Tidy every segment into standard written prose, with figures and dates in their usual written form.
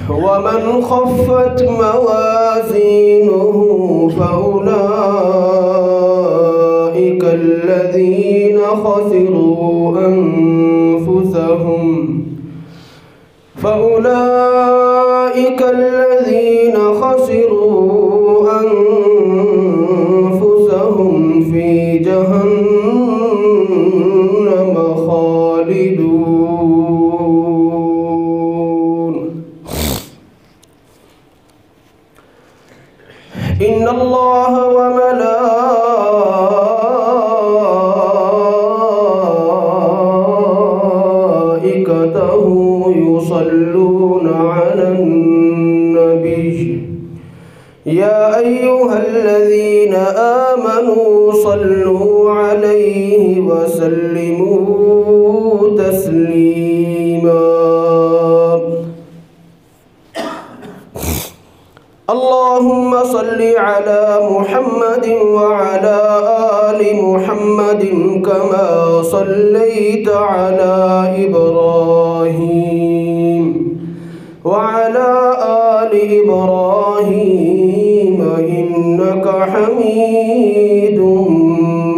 ومن خفت موازينه فأولئك الذين خسروا أنفسهم في جهنم خالدون. إن الله وملائكته يصلون على النبي يا أيها الذين آمنوا صلوا عليه وسلموا تسليما. اللهم صل على محمد وعلى آل محمد كما صليت على إبراهيم وعلى آل إبراهيم إنك حميد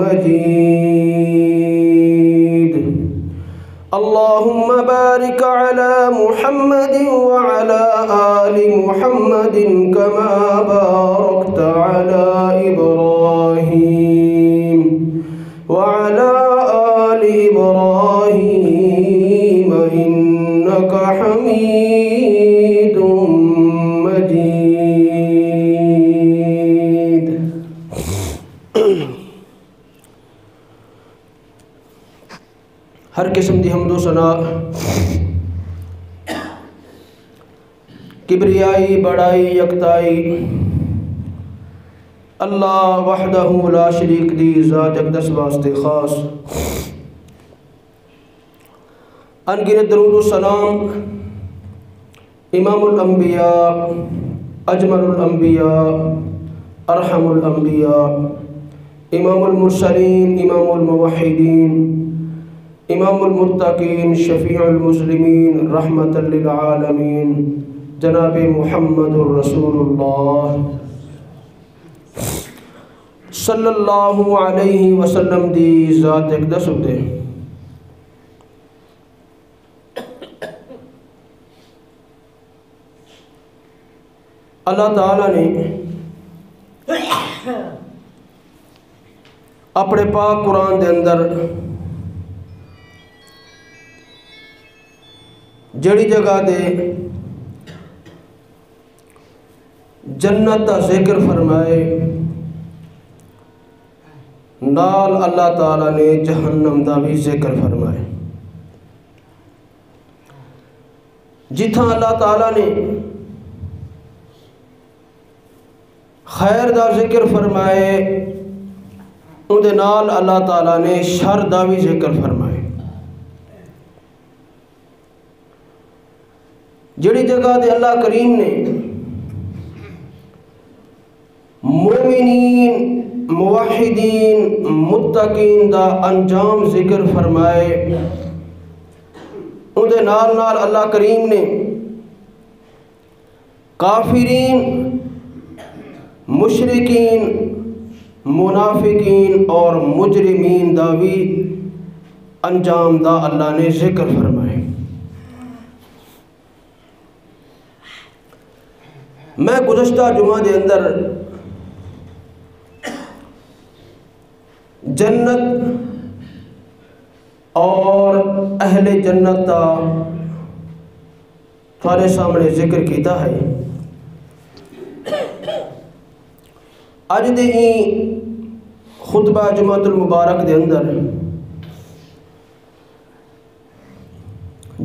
مجيد. اللهم بارك على محمد وعلى آل محمد كما باركت على إبراهيم وعلى آل إبراهيم إنك حميد مجيد. ہر قسم دی حمد و ثنا، کبریائی، بڑائی، یکتائی اللہ وحدہ لا شریک دی ذات اقدس واسطے خاص. انگنت درود و سلام امام الانبیاء، اجمل الانبیاء، ارحم الانبیاء، امام المرسلین، امام الموحدین، امام المتقین، شفیع المسلمین، رحمت للعالمین، جناب محمد رسول اللہ صلی اللہ علیہ وسلم دی ذات اقدس ہوتے. اللہ تعالیٰ نے اپنے پاک قرآن دے اندر جڑی جگہ دے جنت کا ذکر فرمائے، نال اللہ تعالیٰ نے جہنم دا بھی ذکر فرمائے. جتھاں اللہ تعالیٰ نے خیر دا ذکر فرمائے، اندے نال اللہ تعالیٰ نے شر دا بھی ذکر فرمائے. جڑی جگہ دے اللہ کریم نے مومنین، موحدین، متقین دا انجام ذکر فرمائے، اندے نال نال اللہ کریم نے کافرین، مشرکین، منافقین اور مجرمین دا بھی انجام دا اللہ نے ذکر فرمائے. میں گزشتہ جمعہ دے اندر جنت اور اہل جنت دا تھوڑے سامنے ذکر کیتا ہے. اج دے ہی خطبہ جمعہ المبارک دے اندر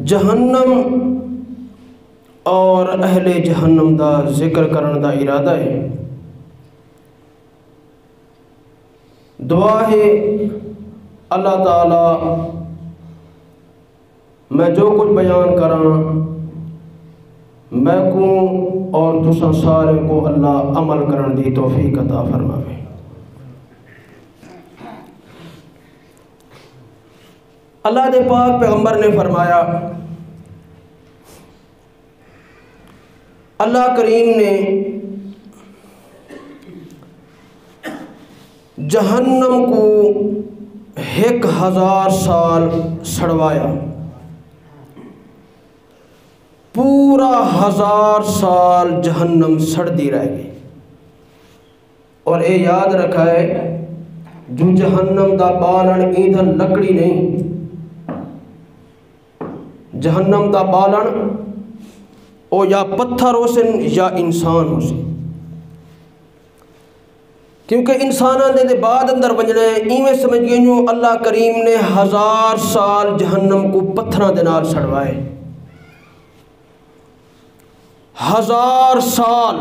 جہنم اور اہل جہنم دا ذکر کرن دا ارادہ ہے. دعا ہے اللہ تعالی میں جو کچھ بیان کراں میں کو اور تساں سارے کو اللہ عمل کرن دی توفیق عطا فرماوے. اللہ دے پاک پیغمبر نے فرمایا، اللہ کریم نے جہنم کو 1000 سال سڑوایا، پورا 1000 سال جہنم سڑتی رہ گئی۔ اور اے یاد رکھا ہے جو جہنم دا بالن ایندھن لکڑی نہیں، جہنم دا بالن او یا پتھر ہو سن یا انسان ہو سن، کیونکہ انساناں دے بعد اندر ونجنا ہے۔ ایویں سمجھ گئے جو اللہ کریم نے 1000 سال جہنم کو پتھراں دے نال سڑوائے، 1000 سال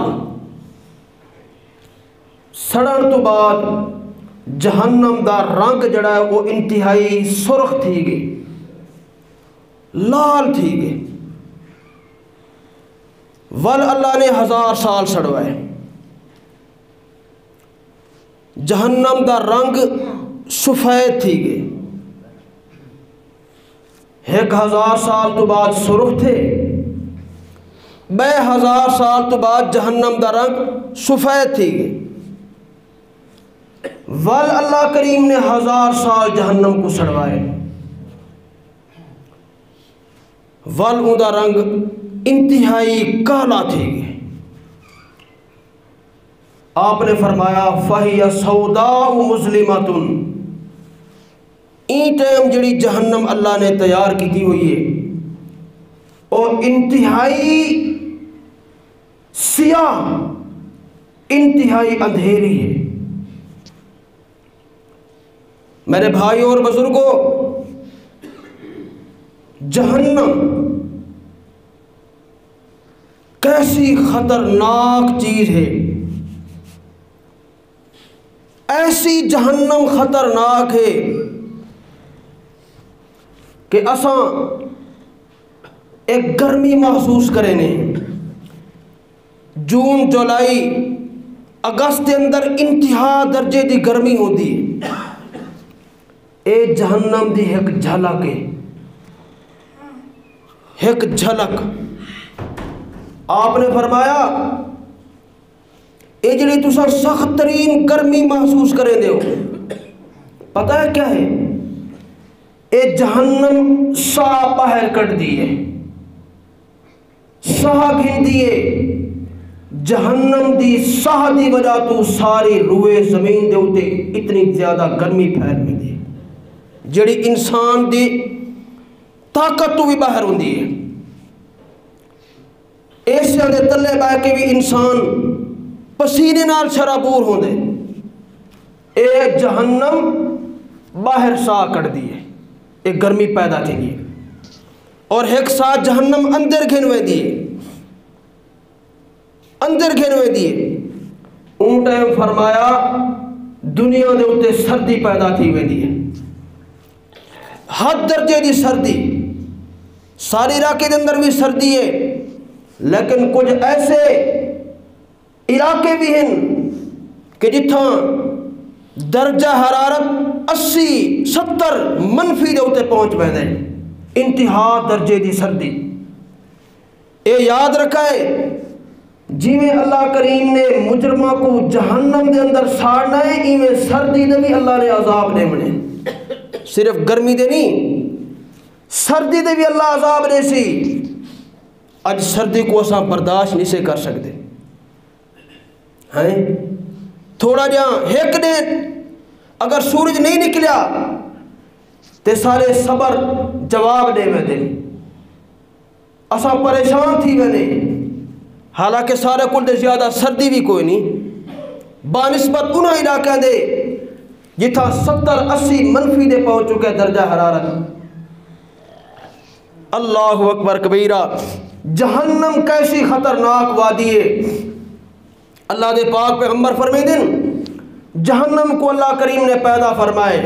سڑن تو بعد جہنم دا رنگ جڑا ہے وہ انتہائی سرخ تھی گئی، لال تھی گئی، ول اللہ نے 1000 سال سڑوائے۔ جہنم دا رنگ سفید تھی گئی، 1000 سال تو بعد سرخ تھے، 1000 سال تو بعد جہنم دا رنگ سفید تھی گئی، ول اللہ کریم نے 1000 سال جہنم کو سڑوائے، ول اون دا رنگ انتہائی کالا تھی گئی۔ آپ نے فرمایا فَهِيَ سَوْدَاءُ مُظْلِمَةٌ، این ٹائم جڑی جہنم اللہ نے تیار کی ہوئی ہے اور انتہائی سیاہ، انتہائی اندھیری ہے۔ میرے بھائیوں اور بزرگوں، جہنم کیسی خطرناک چیز ہے، ایسی جہنم خطرناک ہے کہ اساں ایک گرمی محسوس کریں نے۔ جون جولائی اگست کے اندر انتہا درجے دی گرمی ہوتی ہے، اے جہنم دی ایک جھلک ہے، ایک جھلک۔ آپ نے فرمایا اے جڑی تساں سخت ترین گرمی محسوس کریں دے ہو، پتہ ہے کیا ہے؟ اے جہنم ساہ باہر کٹ دیئے، ساہ گھن دیئے، جہنم دی ساہ دی وجہ تو ساری روئے زمین دے ہوتے اتنی زیادہ گرمی پھیل میں دی، جڑی انسان دی طاقت تو بھی باہر ہوں دی ہے۔ ایسے دے تلے بہ کے بھی انسان پسینے نال شرابور ہوں دے، اے جہنم باہر ساہ کٹ دیئے، ایک گرمی پیدا کی گئی، اور ایک ساتھ جہنم اندر گھنوے دیئے، اندر گھنوے دیئے۔ ان ٹائم فرمایا دنیا دے اتے سردی پیدا تھی ہوئے دیئے، حد درجے دی سردی، ساری علاقے دے اندر بھی سردی ہے، لیکن کچھ ایسے علاقے بھی ہیں کہ جتھاں درجہ حرارت 80-70 منفی دے ہوتے پہنچ بیندے، انتہا درجے دی سردی۔ اے یاد رکھائے جیویں اللہ کریم نے مجرمہ کو جہنم دے اندر ساڑنا ہے، ایویں سردی دے بھی اللہ نے عذاب دے منے، صرف گرمی دے نہیں، سردی دے بھی اللہ عذاب دے سی۔ اج سردی کو اساں برداشت نہیں سے کر سکتے ہیں، تھوڑا جہاں ایک دن اگر سورج نہیں نکلیا تے سارے صبر جواب دے میں دے، اساں پریشان تھی میں نے، حالانکہ سارے کل دے زیادہ سردی بھی کوئی نہیں، بانسبت انہاں علاقہ دے جتھا 70-80 منفی دے پہنچ چکے درجہ حرارت۔ اللہ اکبر کبیرہ، جہنم کیسی خطرناک وادی ہے۔ اللہ دے پاک پیغمبر فرمیدن جہنم کو اللہ کریم نے پیدا فرمائے،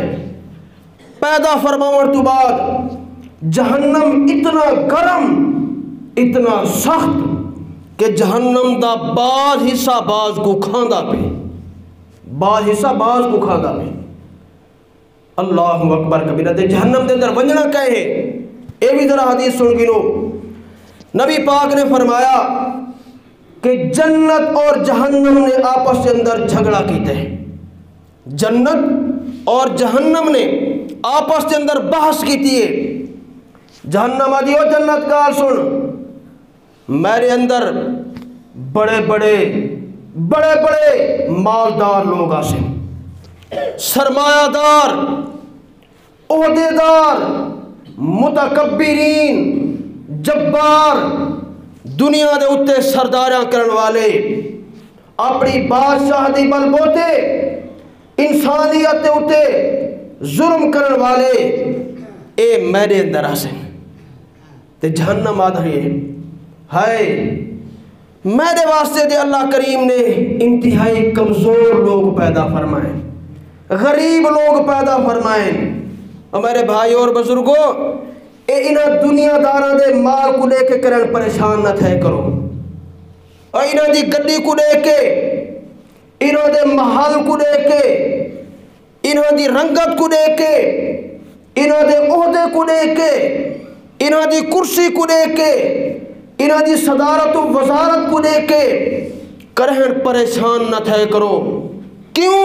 پیدا فرماؤں تو بعد جہنم اتنا گرم، اتنا سخت کہ جہنم دا بعض حصہ بعض کو کھاندا پہ، بعض حصہ بعض کو کھاندا پہ۔ اللہ اکبر کبیرہ۔ تے جہنم دے اندر ونجنا کہے اے بھی ذرا حدیث سن گنو۔ نبی پاک نے فرمایا کہ جنت اور جہنم نے آپس کے اندر جھگڑا کیتے ہیں، جنت اور جہنم نے آپس کے اندر بحث کیتی ہے۔ جہنم آدھی او جنت گال سن، میرے اندر بڑے بڑے مالدار لوگ آسے، سرمایہ دار، عہدے دار، متکبرین، جبار، دنیا دے اتے سرداریاں کرن والے، اپنی بادشاہ دی بل بوتے انسانیت دے اتے ظلم کرن والے اے میرے اندر آسے۔ تے جہنم آدھا ہے میرے واسطے دے اللہ کریم نے انتہائی کمزور لوگ پیدا فرمائیں، غریب لوگ پیدا فرمائیں۔ اور میرے بھائی اور بزرگوں، اے انہاں دنیا داراں دے مال کو لے کے کرن پریشان نہ تھے کرو، اور انہاں دی گڈی کو لے کے، انہاں دے محل کو لے کے، انہاں دی رنگت کو لے کے، انہاں دے عہدے کو لے کے، انہاں دی کرسی کو لے کے، انہاں دی صدارت و وزارت کو لے کے کرہن پریشان نہ تھے کرو۔ کیوں؟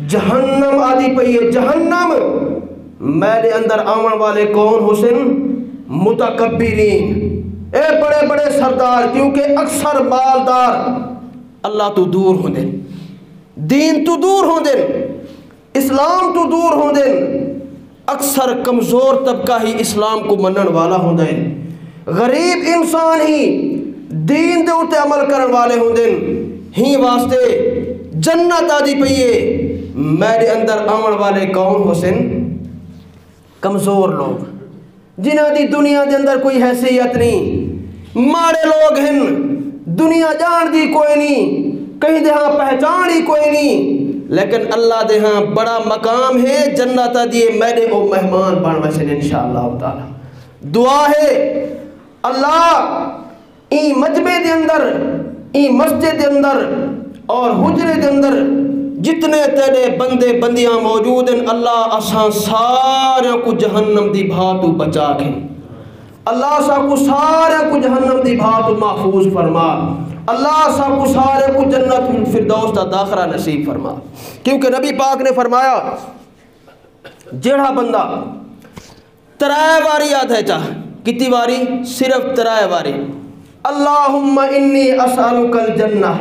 جہنم آدھی پئی ہے۔ جہنم میرے اندر آمن والے کون حسن؟ متکبرین، اے بڑے بڑے سردار، کیونکہ اکثر مالدار اللہ تو دور ہوں دن، دین تو دور ہوں دن، اسلام تو دور ہوں دن، اکثر کمزور طبقہ ہی اسلام کو منن والا ہوں دن، غریب انسان ہی دین دے اتے عمل کرن والے ہوں دن۔ ہی واسطے جنت آدھی پئیے میرے اندر آمن والے کون حسن؟ کمزور لوگ، جنہاں دی دنیا دے اندر کوئی حیثیت نہیں، ماڑے لوگ ہیں، دنیا جان دی کوئی نہیں، کہیں دے ہاں پہچان ہی کوئی نہیں، لیکن اللہ دے ہاں بڑا مقام ہے۔ جنت دیے میرے او مہمان بن ویسے انشاءاللہ تعالی۔ دعا ہے اللہ ای مجمع دے اندر، ای مسجد دے اندر اور حجرے دے اندر جتنے تیرے بندے بندیاں موجود ہیں، اللہ اساں سارے کو جہنم دی بھاتو بچا کے، اللہ اساں کو سارے کو جہنم دی بھاتو محفوظ فرما، اللہ اساں کو سارے کو جنت فردوس دا داخلہ نصیب فرما۔ کیونکہ نبی پاک نے فرمایا جیڑا بندہ ترائے واری یاد ہے چاہ، کتنی واری؟ صرف ترائے واری، اللہم انی اسألک الجنہ،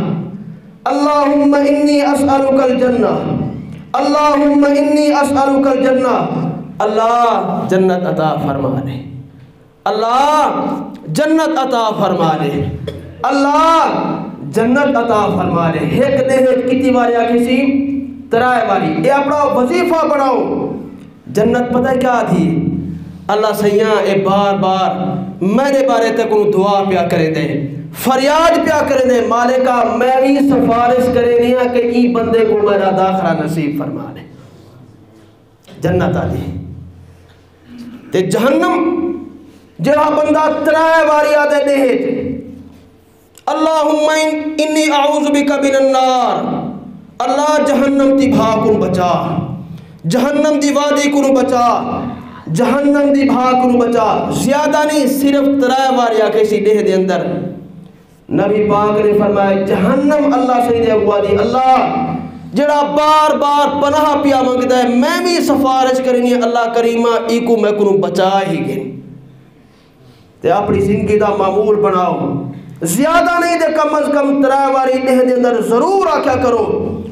اللہم انی اسألک الجنہ، اللہم انی اسألک الجنہ، اللہ جنت عطا فرما دے، اللہ جنت عطا فرما دے، اللہ جنت عطا فرما دے۔ ایک دے کتنی باری آکھی سی؟ ترائے باری۔ اے اپنا وظیفہ بڑھاؤ۔ جنت پتہ کیا تھی؟ اللہ سیاں اے بار بار میرے بارے تک انہوں دعا پیا کرے دے، فریاد پیا کرے دے، مالکہ میں بھی سفارش کرے دیا کہ ای بندے کو میرا داخلہ نصیب فرما دے۔ جنت آدھی تے جہنم جہاں بندہ ترائے واری آدھے دے اللہم انی اعوذ بک من النار، اللہ جہنم دی بھاکن بچا، جہنم دی وادی کنو بچا، جہنم دی بھاکن بچا۔ زیادہ نہیں، صرف ترائے واری آکے سی دے دے اندر نبی پاک نے فرمایا جہنم اللہ سے دے ہوا دی، اللہ جڑا بار بار پناہ پیا مانگتا ہے میں بھی سفارش کرنی ہے اللہ کریمہ ایکو میں کنو بچا ہی گئے۔ تے اپنی زندگی دا معمول بناؤ، زیادہ نہیں دے کم از کم ترائے واری دے اندر ضرور آکھا کرو۔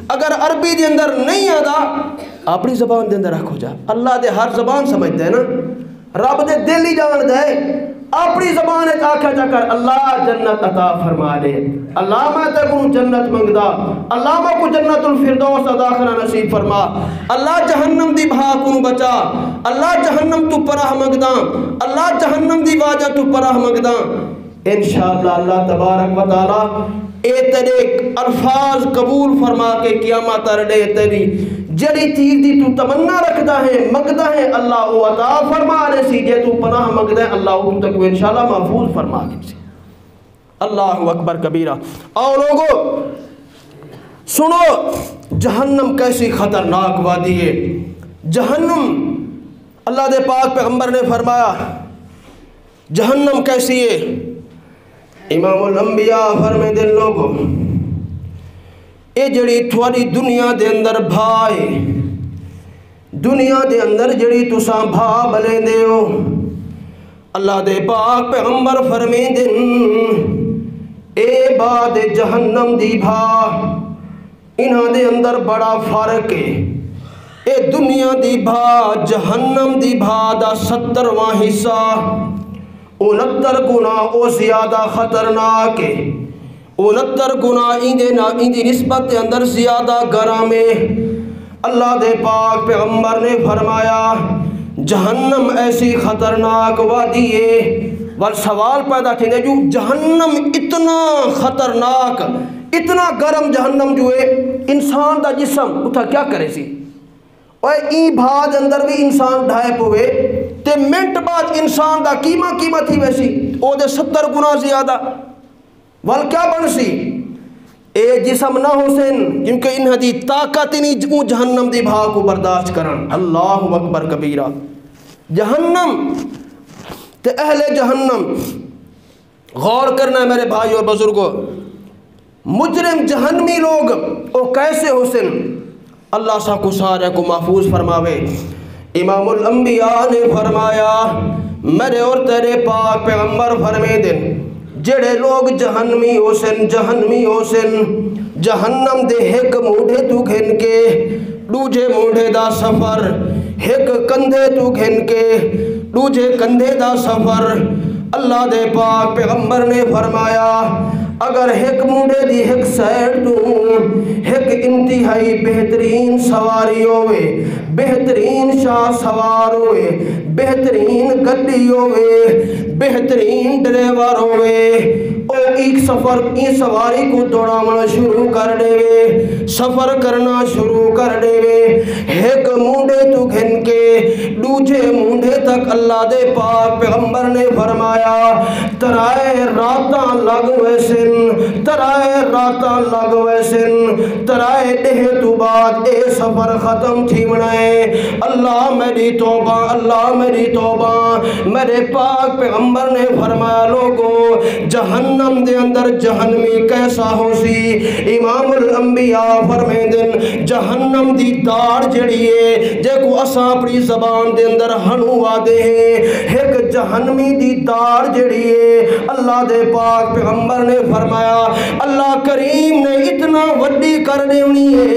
اگر عربی دے اندر نہیں آدھا اپنی زبان دے اندر رکھو جا، اللہ دے ہر زبان سمجھتے ہیں نا، رب دے دل ہی جان دے، اپنی زبان ایک آکھا جا کر اللہ جنت عطا فرما دے، اللہ میں تے کو جنت منگدا، اللہ میں کو جنت الفردوس داخلہ نصیب فرما، اللہ جہنم دی بھا کو بچا، اللہ جہنم تو پناہ منگدا، اللہ جہنم دی واجہ تو پناہ منگدا۔ انشاءاللہ اللہ تبارک و تعالی اے تیرے الفاظ قبول فرما کے قیامت رڑے تیری جڑی چیز دی تو تمنا رکھتا ہے منگتا ہے اللہ وہ عطا فرما رہے سی، جے تو پناہ منگتا ہے اللہ وہ تک انشاءاللہ محفوظ فرما کے۔ اللہ اکبر کبیرہ۔ اور لوگو سنو جہنم کیسی خطرناک وادی ہے، جہنم، اللہ دے پاک پیغمبر نے فرمایا جہنم کیسی ہے؟ امام الانبیاء فرمائے دے لوگو اے جڑی تھوڑی دنیا دے اندر بھائے، دنیا دے اندر جڑی تساں بھا بلے دے ہو، اللہ دے پاک پیغمبر فرمائے دن اے باد جہنم دی بھا، انہاں دے اندر بڑا فرق ہے۔ اے دنیا دی بھا جہنم دی بھا دا 70واں حصہ 69 گنا او زیادہ خطرناک ہے، 69 گنا اندی نسبت دے اندر زیادہ گرم ہے۔ اللہ دے پاک پیغمبر نے فرمایا جہنم ایسی خطرناک وادی ہے، اور سوال پیدا تھے جو جہنم اتنا خطرناک، اتنا گرم جہنم جو ہے، انسان دا جسم اتھا کیا کرے سی؟ اور ای بھاج اندر بھی انسان ڈھائے پوے تے منٹ بعد انسان دا قیمہ تھی ویسی او دے 70 گنا زیادہ، وال کیا بن سی؟ اے جسم نہ ہو سن، کیونکہ انہاں دی طاقت نہیں جہنم دی بھا کو برداشت کرن۔ اللہ اکبر کبیرہ۔ جہنم تے اہل جہنم، غور کرنا ہے میرے بھائی اور بزرگوں، مجرم جہنمی لوگ او کیسے ہو سن؟ اللہ سا کو سارے کو محفوظ فرماوے۔ امام الانبیاء نے فرمایا میرے اور تیرے پاک پیغمبر فرمے دن جڑے لوگ جہنمی ہو سن، جہنمی ہو سن، جہنم دے ایک موڑے تو گھن کے دوجے موڑے دا سفر، ایک کندھے تو گھن کے دوجے کندھے دا سفر۔ اللہ دے پاک پیغمبر نے فرمایا اگر ایک موڑے دی ایک سائڈ تو ایک انتہائی بہترین سواری ہوئے، بہترین شاہ سوار ہوئے، بہترین گڈی ہوئے، بہترین ڈرائیور ہوئے، او ایک سفر کی سواری کو دوڑانا شروع کر دے، سفر کرنا شروع کر دے، ایک موڑے تو گھن کے دوجے موڑے تک اللہ دے پاک پیغمبر نے فرمایا ترائے راتاں لگ ویسن، ترائے راتاں لگ ویسن، ترائے ڈہ تو بعد اے سفر ختم تھی بنائے۔ اللہ میری توبہ، اللہ میری توبہ۔ میرے پاک پیغمبر نے فرمایا لوگو جہنم دے اندر جہنمی کیسا ہو سی؟ امام الانبیاء فرمائے دن جہنم دی دار جڑی ہے جے کو اساں اپنی زبان دے اندر ہنو آدے ہیں، ایک جہنمی دی دار جڑی ہے اللہ دے پاک پیغمبر نے فرمایا اللہ کریم نے اتنا وڈی کر دیونی ہے،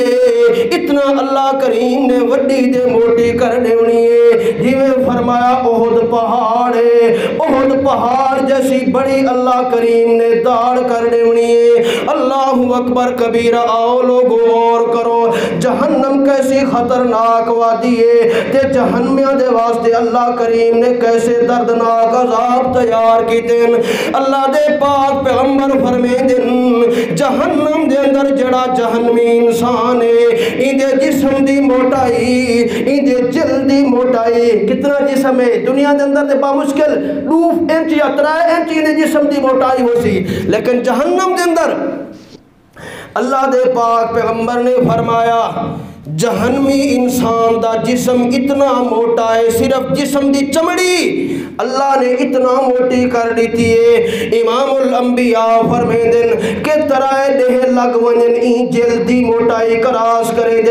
اتنا اللہ کریم نے وڈی دے موٹی کر دیونی ہے، جیویں فرمایا احد پہاڑ ہے، احد پہاڑ جیسی بڑی اللہ کریم نے داڑ کر دیونی ہے۔ اللہ اکبر کبیرہ۔ آؤ لوگو غور کرو جہنم کیسی خطرناک وادی ہے تے جہنمیاں دے واسطے اللہ کریم نے کیسے دردناک عذاب تیار کی دن۔ اللہ دے پاک پیغمبر فرمے دن جہنم دے اندر جڑا جہنمی انسان ہے ان دے جسم دی موٹائی، ان دے جلد دی موٹائی کتنا جسم ہے دنیا دے اندر دے بامشکل 2 انچ یا 3 انچ ان دے جسم دی موٹائی ہو سی، لیکن جہنم دے اندر اللہ دے پاک پیغمبر نے فرمایا جہنمی انسان دا جسم اتنا موٹا ہے، صرف جسم دی چمڑی اللہ نے اتنا موٹی کر دیتی ہے۔ امام الانبیاء فرمائے دن کہ ترائے دہ لگ ونن این جلدی موٹائی کراس کریں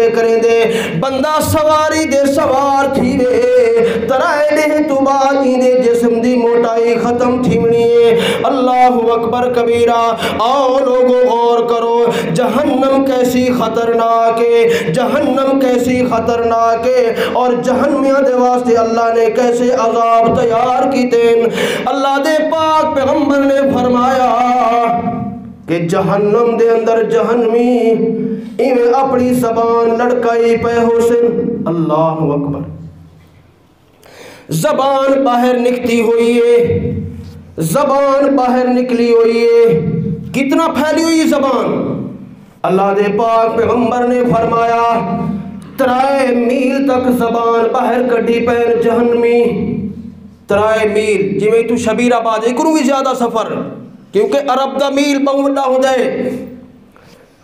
دے بندہ سواری دے سوار تھی دے ترائے دہ تو بعد این دے جسم دی موٹائی ختم تھی منی ہے۔ اللہ اکبر کبیرہ۔ آؤ لوگو غور کرو جہنم کیسی خطرناک ہے، جہنم کیسی خطرناک ہے، اور جہنمیاں دے واسطے اللہ نے کیسے عذاب تیار کی دین۔ اللہ دے پاک پیغمبر نے فرمایا کہ جہنم دے اندر جہنمی ایویں اپنی زبان لڑکائی پہ حسن۔ اللہ اکبر۔ زبان باہر نکتی ہوئی ہے، زبان باہر نکلی ہوئی ہے، کتنا پھیلی ہوئی زبان۔ اللہ دے پاک پیغمبر نے فرمایا 3 میل تک زبان باہر کٹی پیر جہنمی، 3 میل جی میں تو شبیر آباد ہے کروں بھی زیادہ سفر کیونکہ عرب دا میل بہت ہو جائے،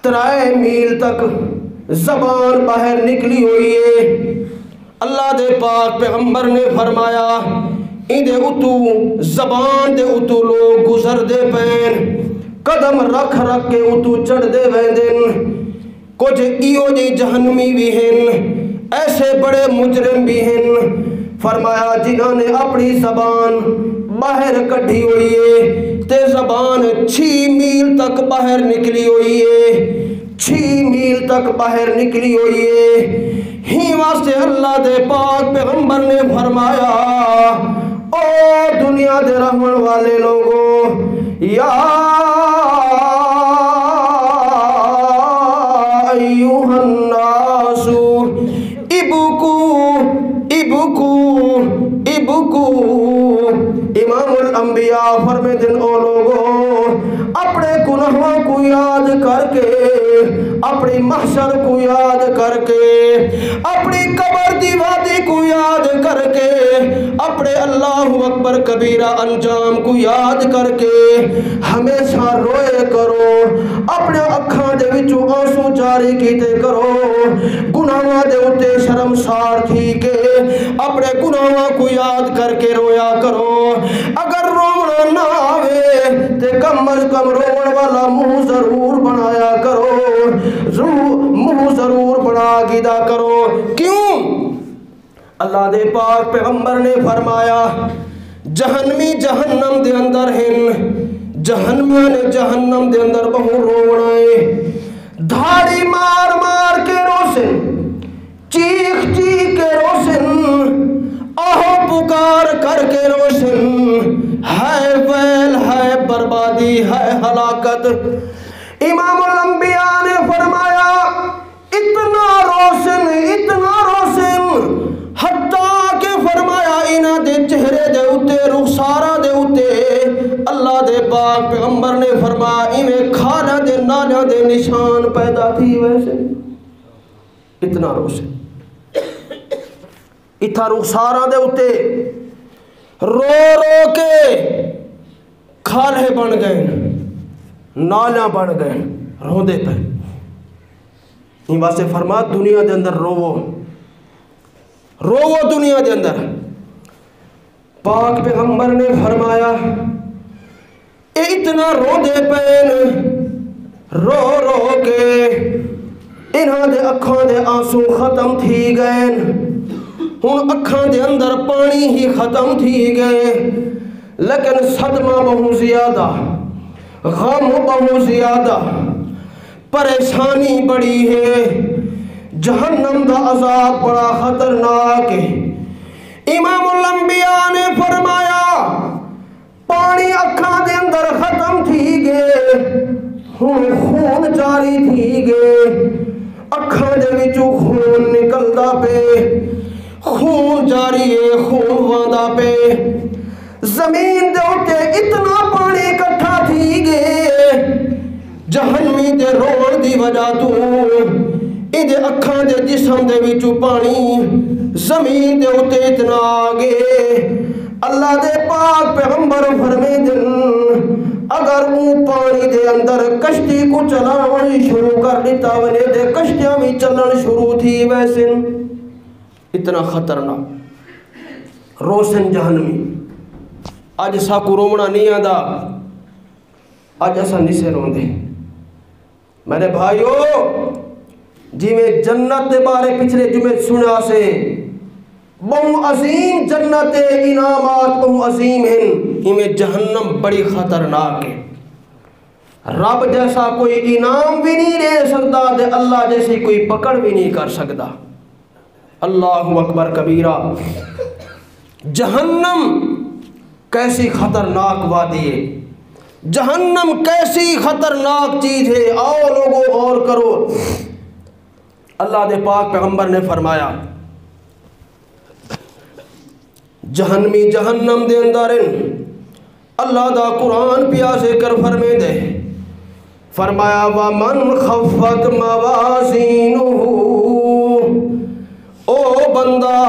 3 میل تک زبان باہر نکلی ہوئی ہے۔ اللہ دے پاک پیغمبر نے فرمایا اندے اتو زبان دے اتو لوگ گزر دے پین قدم رکھ رکھ کے اتو چڑھ دے ویندن کچھ ایو جی جہنمی بھی ہیں ایسے بڑے مجرم بھی ہیں فرمایا جنہوں نے اپنی زبان باہر کٹھی ہوئی ہے تے زبان 6 میل تک باہر نکلی ہوئی ہے 6 میل تک باہر نکلی ہوئی ہے ہی واسطے اللہ دے پاک پیغمبر نے فرمایا او دنیا دے رہن والے لوگوں یا ایوہ الناس ابکو امام الانبیاء فرمیدن او لوگوں اپنے گناہوں کو یاد کر کے اپنی محشر کو یاد کر کے اپنی قبر دی وادی کو یاد کر کے اپنے اللہ اکبر کبیرہ انجام کو یاد کر کے ہمیشہ روئے کرو اپنے اکھاں دے وچوں آنسو جاری کیتے کرو گناہاں دے اتے شرمسار تھی کے اپنے گناہاں کو یاد کر کے رویا کرو اگر رونا نہ آوے تے کم از کم روڑ والا منہ ضرور بنایا کرو منہ ضرور بنا گیدا کرو کیوں اللہ دے پاک پیغمبر نے فرمایا جہنمی جہنم دے اندر ہیں جہنمیاں نے جہنم دے اندر بہو رونا ہے دھاڑی مار مار کے روسن چیخ چیخ کے روسن آہو پکار کر کے روشن ہے ویل ہے بربادی ہے ہلاکت امام الانبیاء نے فرمایا اتنا روشن حتیٰ کہ فرمایا انہ دے چہرے دے اتے رخسارہ دے اتے اللہ دے پاک پیغمبر نے فرمایا انہیں کھانا دے نانا دے نشان پیدا تھی ویسے اتنا روشن اتھا رخسارہ دے اتے رو رو کے کھالے بن گئے نالیاں بن گئے رو دے پہ یہ واسے فرما دنیا دے اندر روو دنیا دے اندر پاک پیغمبر نے فرمایا اے اتنا رو دے پین رو رو کے انہاں دے اکھاں دے آنسو ختم تھی گئے ہن اکھاں دے اندر پانی ہی ختم تھی گئے لیکن صدمہ بہت زیادہ غم بہت زیادہ پریشانی بڑی ہے جہنم دا عذاب بڑا خطرناک ہے امام الانبیاء نے فرمایا پانی اکھاں دے اندر ختم تھی گئے خون جاری تھی گئے اکھاں دے وچوں خون نکلدا پے خون جاری ہے خون واندا پے زمین دے اتے اتنا پانی اکٹھا تھی گئے جہنمی دے روڑ دی وجہ تو اندے اکھاں دے جسم دے وچوں پانی زمین دے اتے اتنا آگے اللہ دے پاک پیغمبر فرمیدن اگر اون پانی دے اندر کشتی کو چلاوانی شروع کر دیتا ونے دے کشتیاں بھی چلن شروع تھی ویسے اتنا خطرناک روشن جہنمی آج سا کو رومنا نہیں آدھا آج ایسا نہیں سے رون دے میرے بھائیو جی میں جنت دے بارے پچھلے جمعے سنا سے بہو عظیم جنت انعامات بہو عظیم ہیں ہی میں جہنم بڑی خطرناک ہے رب جیسا کوئی انعام بھی نہیں لے سکتا دے اللہ جیسی کوئی پکڑ بھی نہیں کر سکتا اللہ اکبر کبیرہ جہنم کیسی خطرناک وادی ہے جہنم کیسی خطرناک چیز ہے آؤ لوگوں غور کرو اللہ دے پاک پیغمبر نے فرمایا جہنمی جہنم دے اندر اللہ دا قرآن پیا ذکر فرمے دے فرمایا وَمَنْ خَفَّتْ مَوَازِينُهُ او بندہ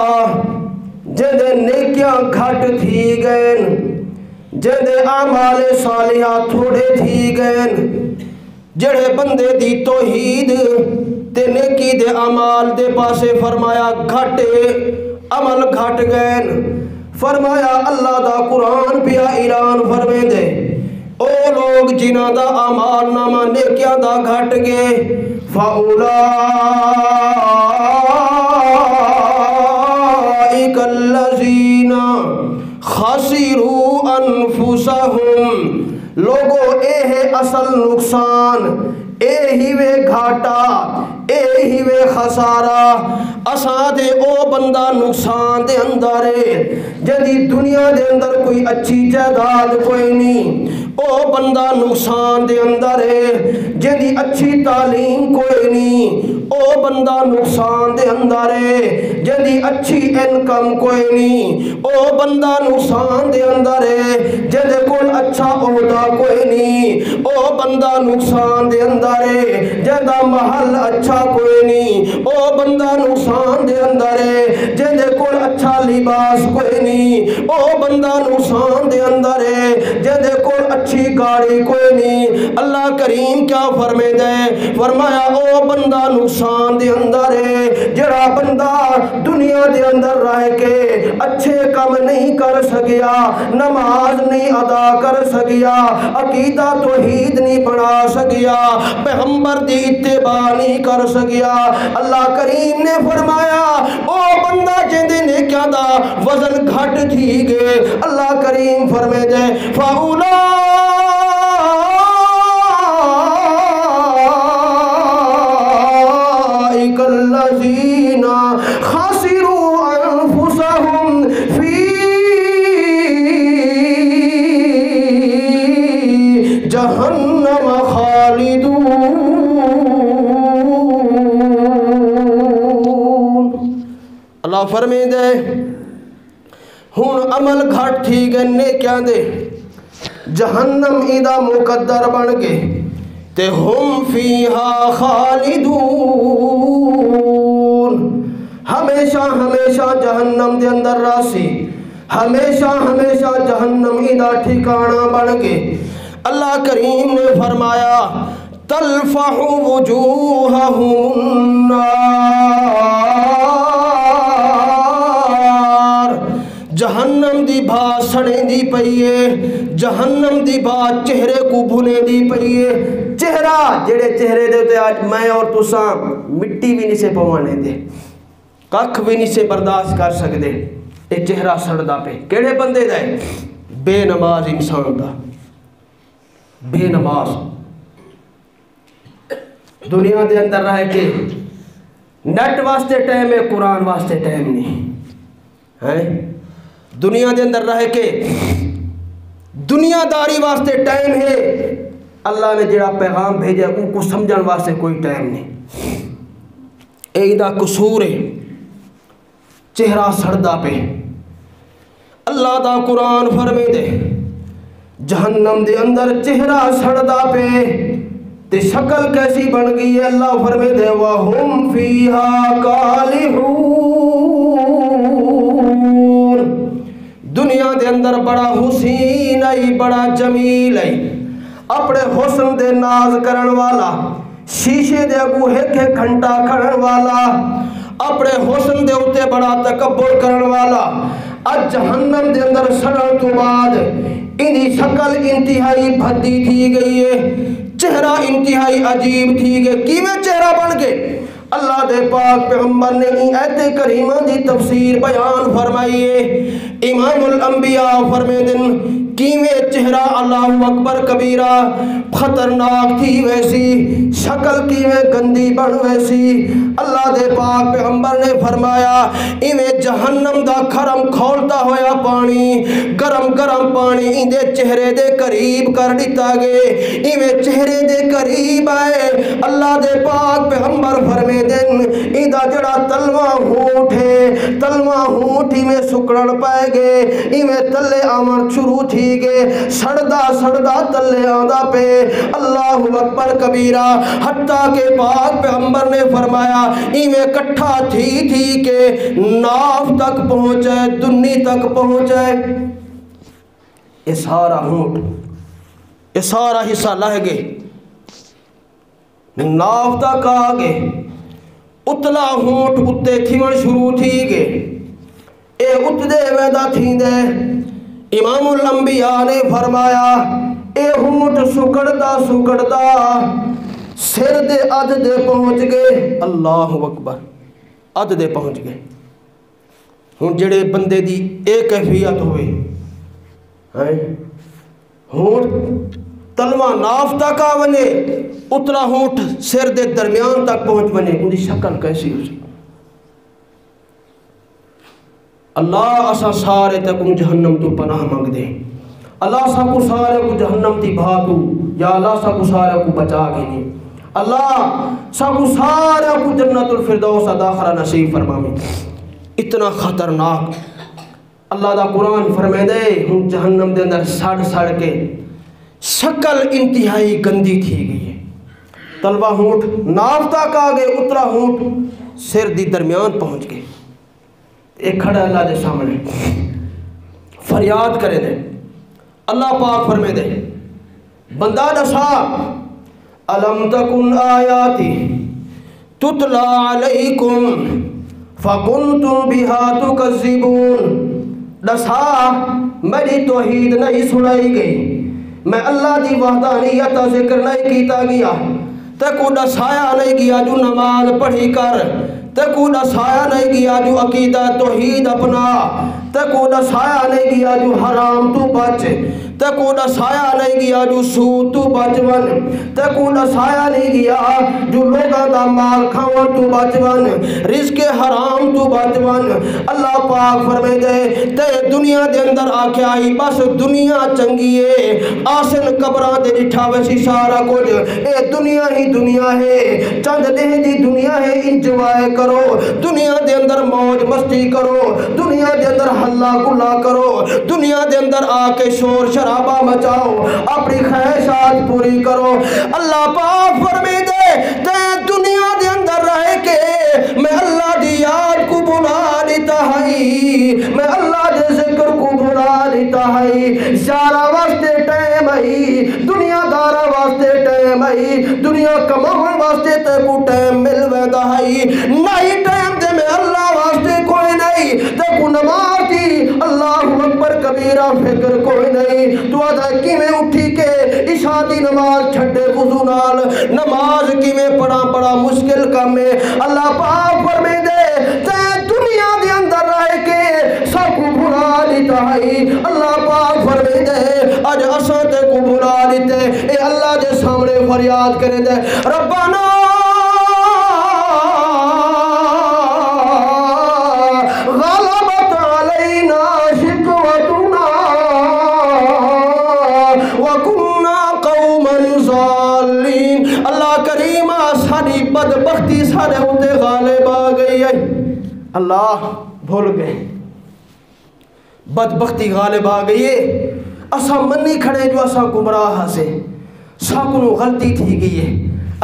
جدے نیکیاں گھٹ تھی گئن جدے اعمال صالحہ تھوڑے تھی گئن جڑے بندے دی توحید تے نیکی دے اعمال دے پاسے فرمایا گھٹے عمل گھٹ گئے. فرمایا اللہ دا قرآن پیا اعلان فرمے دے او لوگ جنہاں دا اعمال نامہ نیکیاں دا گھٹ گئے فَأُولَٰئِكَ الَّذِينَ خَسِرُوا أَنفُسَهُمْ. لوگو اے ہے اصل نقصان، اے ہی وے گھاٹا، اے ہی وے خسارہ. اساں دے او بندہ نقصان دے اندر ہے جدی دنیا دے اندر کوئی اچھی جائیداد کوئی نہیں. او بندہ نقصان دے اندر ہے جدی اچھی تعلیم کوئی نہیں. او بندہ نقصان دے اندر ہے جدی اچھی انکم کوئی نہیں. او بندہ نقصان دے اندر ہے جدے کول اچھا عہدہ کوئی نہیں. او بندہ نقصان دے اندر ہے جدہ محل اچھا کوئی نہیں. او بندہ نقصان دے اندر ہے جدے کول اچھا لباس کوئی نہیں. او بندہ نقصان دے اندر ہے جدے کول اچھی گاڑی کوئی نہیں. اللہ کریم کیا فرمے دے فرمایا او بندہ نقصان دے اندر ہے جڑا بندہ دنیا دے اندر رہ کے اچھے کام نہیں کر سکیا، نماز نہیں ادا کر سکیا، عقیدہ توحید نہیں بنا سکیا، پیغمبر دی اتباع نہیں کر سکیا. اللہ کریم نے فرمایا او بندہ جندے نے کیا دا وزن گھٹ تھی گے. اللہ کریم فرمے دے فَأُولَٰئِكَ الَّذِينَ خَسِرُوا أَنفُسَهُمْ فِي جَهَنَّمَ خَالِدُونَ. اللہ فرمے دے ہون عمل گھٹ تھی گئے نیکیاں دے جہنم ایدہ مقدر بن گئے تے ہم فیہا خالدون. ہمیشہ ہمیشہ جہنم دے اندر راسی، ہمیشہ ہمیشہ جہنم ایدہ ٹھکانہ بن گئے. اللہ کریم نے فرمایا تلفح وجوہہم النار. جہنم دی بات سڑیں دی پئیے، جہنم دی بات چہرے کو بھنے دی پئیے. چہرہ جڑے چہرے دے ہوتے آج میں اور تساں مٹی بھی نہیں سے پوانے دے، ککھ بھی نہیں سے برداشت کر سکتے. اے چہرہ سڑدا پہ کیڑے بندے دے؟ بے نماز انسان دا، بے نماز. دنیا دے اندر رہ کے نیٹ واسطے ٹائم ہے، قرآن واسطے ٹائم نہیں ہے. دنیا دے اندر رہ کے دنیا داری واسطے ٹائم ہے، اللہ نے جڑا پیغام بھیجا ان کو سمجھن واسطے کوئی ٹائم نہیں. ایدہ قصور ہے چہرہ سڑدا پہ. اللہ دا قرآن فرمے دے جہنم دے اندر چہرہ سڑدا پہ تے شکل کیسی بن گئی ہے. اللہ فرمے دے وَهُمْ فِيهَا كَالِحُونَ. دنیا دے اندر بڑا حسین ہے، بڑا جمیل ہے، اپنے حسن دے ناز کرن والا، شیشے دے اگو ایک گھنٹہ کھڑن والا، اپنے حسن دے ہوتے بڑا تکبر کرن والا. اج جہنم دے اندر سڑن تو بعد انہی شکل انتہائی بھدی تھی گئی ہے، چہرہ انتہائی عجیب تھی گئے. کیویں چہرہ بن گئے؟ اللہ دے پاک پیغمبر نے آیت کریمہ دی تفسیر بیان فرمائیے. امام الانبیاء فرمے دن کیویں چہرہ اللہ اکبر کبیرہ خطرناک تھی ویسی، شکل کیویں گندی بن ویسی. اللہ دے پاک پیغمبر نے فرمایا ایویں جہنم دا کھرم کھولتا ہویا پانی، گرم گرم پانی اندے چہرے دے قریب کر دیتا گئے، ایویں چہرے دے قریب آئے. اللہ دے پاک پیغمبر فرمے دن ایدہ جڑا تلوہ ہونٹ ہے، تلوہ ہونٹی میں سکڑن پائے گئے، ایویں تلے آمن شروع تھی گئے، سڑدا سڑدا تلے آندہ پہ. اللہ اکبر کبیرہ. حتیٰ کہ پاک پیغمبر نے فرمایا ایویں کٹھا تھی کہ ناف تک پہنچے، دنی تک پہنچے. یہ سارا ہونٹ، یہ سارا حصہ لہ گئے، ناف تک آگے اتلا ہونٹ اتے تھیون شروع تھی گئے. اے اتدے ویدہ تھیندے امام الانبیاء نے فرمایا اے ہونٹ سکڑتا سر دے ادھ دے پہنچ گئے. اللہ اکبر، ادھ دے پہنچ گئے. ہوں جڑے بندے دی ایک کیفیت ہوئے ہونٹ تلوہ ناف تک آ ونے اترا ہونٹ سر دے درمیان تک پہنچ ونے، ان دی شکل کیسی ہو سی. اللہ اسا سارے تک ان جہنم تو پناہ مانگ دے. اللہ سا کو سارے کو جہنم تی بھاگو، یا اللہ سا کو سارے کو بچا گے نہیں. اللہ سا کو سارے کو جنت الفردوس داخلہ نصیب فرمائے. اتنا خطرناک اللہ دا قرآن فرمائے دے ہوں جہنم دے اندر سڑ کے شکل انتہائی گندی تھی گئی ہے. طلبہ ہونٹ ناف تک آ گئے، اترا ہونٹ سر دی درمیان پہنچ گئے. ایک کھڑا اللہ دے سامنے فریاد کرے دے. اللہ پاک فرمائے دے بندہ دسا الم تکن آیاتی تتلا علیکم فکنتم بها تکذبون. دسا میری توحید نہیں سنائی گئی، میں اللہ دی وحدانیت کا ذکر نہیں کیتا گیا، تے کو دسایا نہیں گیا جو نماز پڑھی کر، تے کو دسایا نہیں گیا جو عقیدہ توحید اپنا، تے کو دسایا نہیں گیا جو حرام تو بچ، تے کو دسایا نہیں گیا جو سود تو بچ ون، تے کو دسایا نہیں گیا جو لوگاں دا مال کھاون تو بچ ون، رزق حرام تو بچ ون. اللہ پاک فرمائے دے تے دنیا دے اندر آکھیا ہی بس دنیا چنگی ہے، آسن قبراں دے ڈٹھا ویسی سارا کچھ، اے دنیا ہی دنیا ہے، چند دن دی دنیا ہے، انجوائے کرو، دنیا دے اندر موج مستی کرو، دنیا دے اندر ہلا گلا کرو، دنیا دے اندر آ کے شور شرابہ مچاؤ، اپنی خواہشات پوری کرو. اللہ پاک فرمائے دے تے دنیا دے اندر رہ کے میں اللہ دی یاد کو بھلا لیتا ہے، میں اللہ دے ذکر کو بھلا لیتا ہے. یارا واسطے ٹائم ہے، دنیا دارا واسطے ٹائم ہے، دنیا کماؤن واسطے تے کو ٹائم مل ویدا ہے، نہیں ٹائم دے میں اللہ واسطے کوئی نہیں، تے کو نماز دی اللہ اکبر کبیرہ فکر کوئی نہیں. تو آدھا کی میں اٹھی کے عشاء دی نماز چھڑے وضو نال نماز کی میں پڑا مشکل کام ہے. اللہ پاک فرمائے دے تے دنیا دے اندر رہ کے سب کو بھلا لیتا ہے. اللہ پاک فرمائے دے اج اساں تے کو بھلا لیتے، اے اللہ دے سامنے فریاد کرے دے ربنا غلبت علینا شقوتنا وکنا قوما ضالین. اللہ کریم ساری بدبختی سارے ہوتے غالب آ گئی ہے. اللہ بھول گئے، بدبختی غالب آ گئی ہے. اسا منی کھڑے جو اسا گمراہ سے ساکنو غلطی تھی گئی ہے.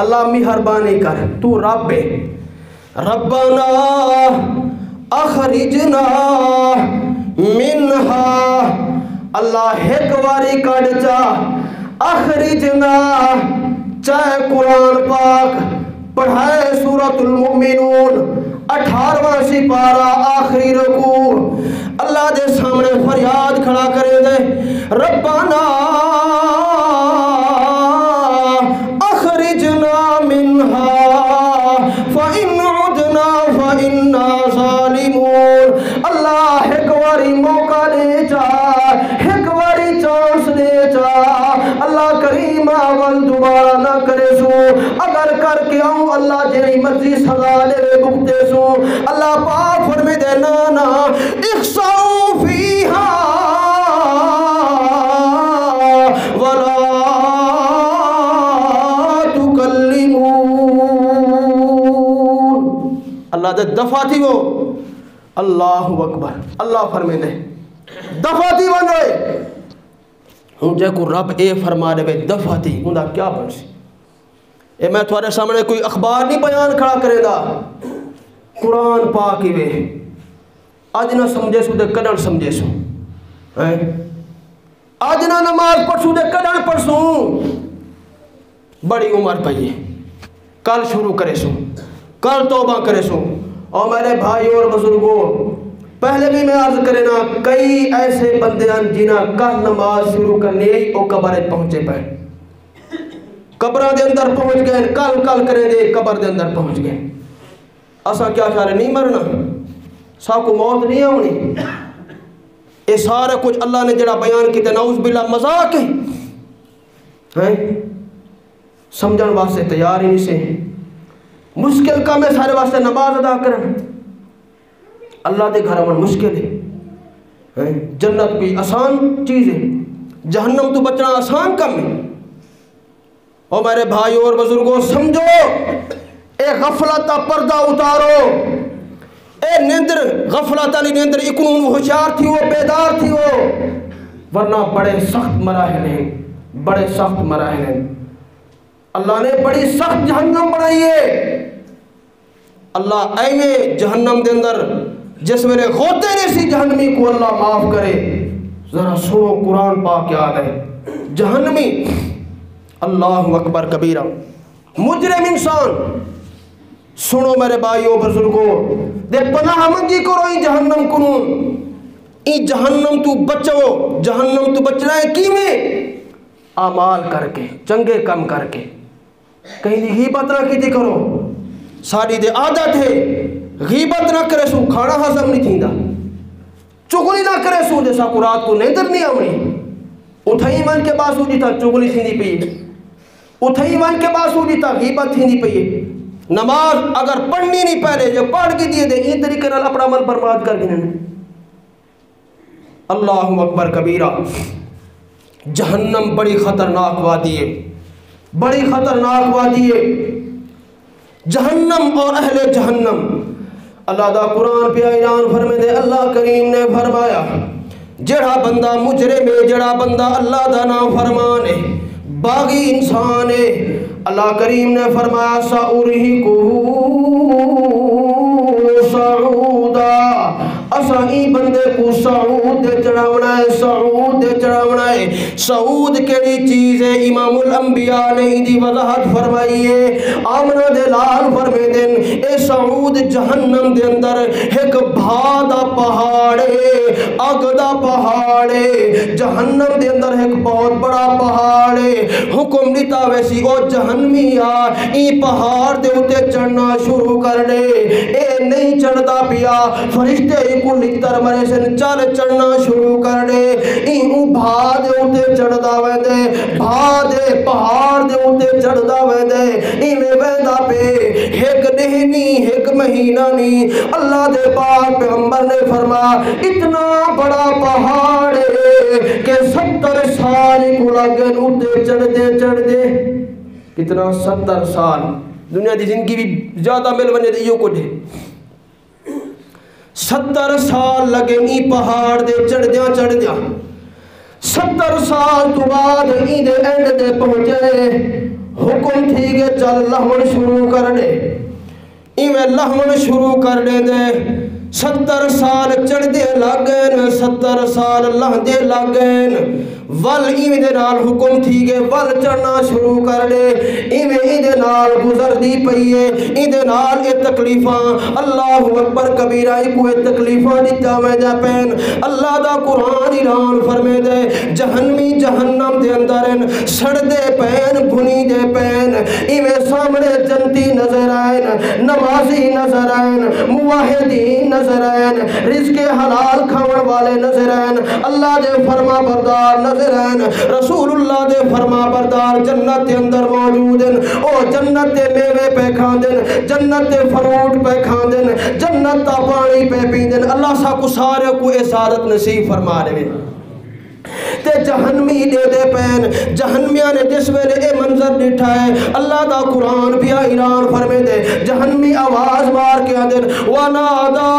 اللہ مہربانی کر، تو رب ہے. ربنا اخرجنا منہا، اللہ ایک واری کڑ چا اخرجنا، چاہے قرآن پاک پڑھائے سورۃ المؤمنون 18واں سپارہ آخری رکوع، اللہ دے سامنے فریاد کھڑا کرے دے ربنا اخرجنا منہا فإن عدنا فإنا ظالمون. اللہ ایک واری موقع دے چا، ایک واری چانس دے چا. اللہ کریم اول دوبارہ نہ کرے سو، اگر کر کے آؤں اللہ جیری مرضی سزا لے بکتے سو. اللہ پاک فرمے دے نانا اخسعوا فیہا ولا تکلمون. اللہ دے دفعہ تھی وہ، اللہ اکبر. اللہ فرمے دے دفعہ تھی بن گئے ہوں جے کو رب اے فرما دے دفعہ تھی ہوں دا کیا بن سی. اے میں تھوڑے سامنے کوئی اخبار نہیں بیان کھڑا کرے دا، قرآن پاک ہی وے. آج نہ سمجھے سو دے کدن سمجھے سو، آج نہ نماز پڑھ سو دے کدن پڑھ سو. بڑی عمر پئی ہے، کل شروع کرے سو، کل توبہ کرے سو. اور میرے بھائی اور بزرگوں پہلے بھی میں عرض کرے نا کئی ایسے بندے ہیں جنہاں کل نماز شروع کرنے ہی وہ قبر پہنچے پہ قبران دے اندر پہنچ گئے کل کریں دے قبر دے اندر پہنچ گئے اسا کیا خیال نہیں مرنا سا کو موت نہیں آنی یہ سارا کچھ اللہ نے جڑا بیان کیتے نعوذ باللہ مذاق ہے سمجھن واسطے تیار ہی نہیں سے مشکل کام ہے سارے واسطے نماز ادا کرنا اللہ دے گھر میں مشکل ہے جنت کوئی آسان چیز ہے جہنم تو بچنا آسان کم ہے اور میرے بھائی اور بزرگوں سمجھو اے غفلت پردہ اتارو اے نیندر غفلت علی نیندر اکنون ہوشیار تھی ہو بیدار تھی ہو ورنہ بڑے سخت مراحل ہیں بڑے سخت مراحل ہیں اللہ نے بڑی سخت جہنم بنائی ہے اللہ اینے جہنم دے اندر جس میرے غوطے نے سی جہنمی کو اللہ معاف کرے ذرا سنو قرآن پاک یاد ہے جہنمی اللہ اکبر کبیرہ مجرم انسان سنو میرے بھائیو بزرگو دے پناہ منگی کرو ای جہنم کنون ای جہنم تو بچو جہنم تو بچنا ہے کی میں اعمال کر کے چنگے کم کر کے کہیں دی غیبت نہ کی کرو ساری دے عادت ہے غیبت نہ کرے سو کھانا ہضم نہیں تھیندا چگلی نہ کرے سو جیسا کو رات کو نیندر نہیں آونی اٹھائی من کے باسو جیتا چگلی تھیندی پئی اٹھائی من کے باسو جیتا غیبت تھیندی پئی نماز اگر پڑھنی نہیں پہلے جو پڑھ کے دیے دے یہ طریقے نال اپنا عمل برباد کر گئے اللہ اکبر کبیرہ جہنم بڑی خطرناک وادی ہے بڑی خطرناک وادی ہے جہنم اور اہل جہنم اللہ دا قرآن پہ اعلان فرمائے دے اللہ کریم نے فرمایا جڑا بندہ مجرم ہے جڑا بندہ اللہ دا نام فرمانے باغی انسان ہے اللہ کریم نے فرمایا سَأُرْهِقُهُ صَعُودًا اسا ای بندے کو سعود دے چڑھاونا ہے سعود دے چڑھاونا ہے سعود کیڑی چیز ہے امام الانبیاء نے دی وضاحت فرمائی ہے آمنہ دے لال فرمے دن اے سعود جہنم دے اندر ایک بھادا پہاڑے اگ دا پہاڑے جہنم دے اندر ایک بہت بڑا پہاڑے حکم دیتا ویسی او جہنمی آ ای پہاڑ دے اتے چڑھنا شروع کر دے اے نہیں چڑھتا پیا فرشتے کو لکتر مرے سن چل چڑھنا شروع کر دے ایہوں بھا دے اتے چڑھ دا وے دے بھا دے پہاڑ دے اتے چڑھ دا وے دے ایویں ویندہ پہ ایک دہنی ایک مہینہ نہیں اللہ دے پاک پیغمبر نے فرمایا اتنا بڑا پہاڑ ہے کہ 70 سال کو لگن اتے چڑھ دے کتنا 70 سال دنیا دی زندگی بھی زیادہ مل بنے دے یہ کچھ ہے 70 سال لگے ای پہاڑ دے چڑھ دیا 70 سال تو بعد ای دے اینڈ دے پہنچے حکم تھی کہ چل لہمن شروع کر دے ای میں لہمن شروع کر دے 70 سال چڑھ دے لگن 70 سال لہ دے لگن ول ایویں دے نال حکم تھی گے ول چڑھنا شروع کر دے ایویں ای دے نال گزر دی پئیے ای دے نال اے تکلیفاں اللہ اکبر کبیرہ ای کو اے تکلیفاں دیتا میں جا پین اللہ دا قرآن اعلان فرمے دے جہنمی جہنم دے اندرن سڑ دے پین بھنی دے پین ایویں سامنے جنتی نظر آئین نمازی نظر آئین موحدین نظر آئین رزق حلال کھاون والے نظر آئین اللہ دے فرما بردار نظر آئین رسول اللہ دے فرما بردار جنت دے اندر موجود ہیں او جنت دے میوے پہ کھان دن جنت دے فروٹ پہ کھان دن جنت دا پانی پہ پین دن اللہ سا کو سارے کو اسارت نصیب فرما رہے تے جہنمی دے دے پین جہنمیاں نے جس ویلے اے منظر ڈٹھا ہے اللہ دا قرآن بھی اعلان فرمے دے جہنمی آواز مار کے اندر وَنَادَا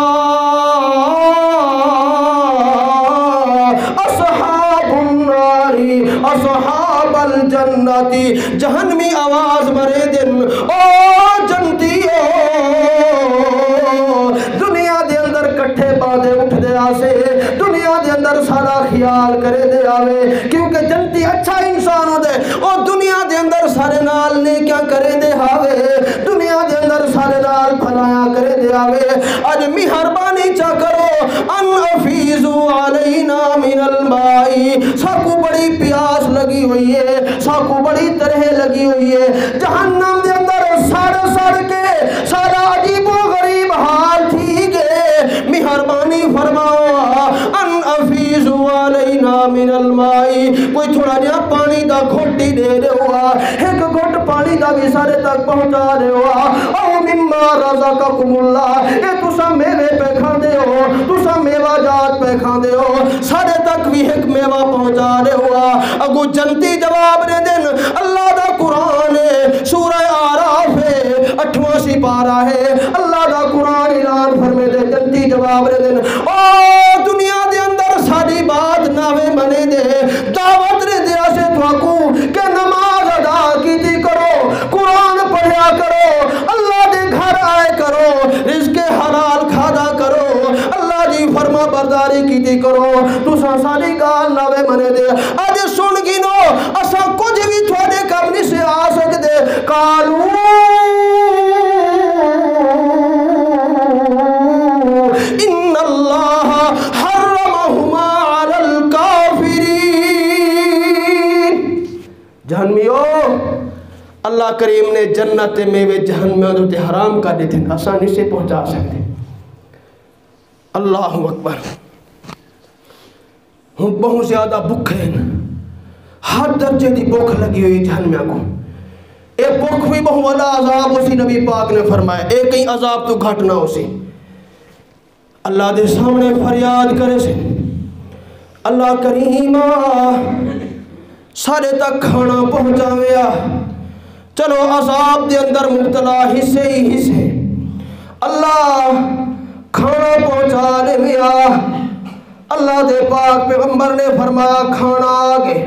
اصحاب الجنتی جہنمی آواز مرے دن او جنتیو دنیا دے اندر کٹھے بادے اٹھ دے آسے دنیا دے اندر سارا خیال کرے دے آوے کیونکہ جنتی اچھا انسان ہو دے اور دنیا دے اندر سارے نال نے کیا کرے دے آوے دنیا دے اندر سارے نال بھلایا کرے دے آوے آج مہربانی چا کرو ان افیزو علینا من المائی ساکو بڑی پیاس لگی ہوئی ہے ساکو بڑی طرح لگی ہوئی ہے جہنم دے اندر سڑ کے سارا عجیب و غریب حال تھی گئے مہربانی فرماؤ ان افیزو علینا من المائی کوئی تھوڑا جہاں پانی دا گھوٹی دے دے ہوا ایک گھوٹ پانی دا بھی سارے تک پہنچا دے ہوا او مما رزقکم اللہ اے تسا میوے پہ کھا دے ہو تسا میوہ جات پہ کھا دے ہو سارے تک بھی ایک میوہ پہنچا دے ہوا اگو جنتی جواب نے دن اللہ دا قرآن ہے سورہ آراف ہے 8واں سپارہ ہے اللہ دا قرآن اعلان فرمے دے جنتی جواب نے دن او دنیا دے اندر ساری بات ناوے منے دے دعوت نے دیا سے تھواکو کہ نماز ادا کیتی کرو قرآن پڑھیا کرو اللہ دے گھر آئے کرو رزق حلال کھادا کرو اللہ جی فرما برداری کیتی کرو تو ساری گال ناوے منے دے آج سن گنو اسا کچھ بھی تھوڑے کرنی سے آ سکتے کالو ان اللہ حرمہما علی الکافرین جہنمیوں اللہ کریم نے جنت میوے جہنمیوں دوتے حرام کر دیتے ہیں آسانی سے پہنچا سکتے اللہ اکبر ہم بہت زیادہ بھوک ہیں ہر درجے دی بھوک لگی ہوئی جہنمیوں کو ایک بھوک بھی بہت بڑا عذاب اسی نبی پاک نے فرمایا ایک ہی عذاب تو گھٹنا اسی اللہ دے سامنے فریاد کرے سے اللہ کریمہ سارے تک کھانا پہنچاویا چلو عذاب دے اندر مبتلا حصے ہی حصے اللہ کھانا پہنچا لے میا اللہ دے پاک پیغمبر نے فرمایا کھانا آگے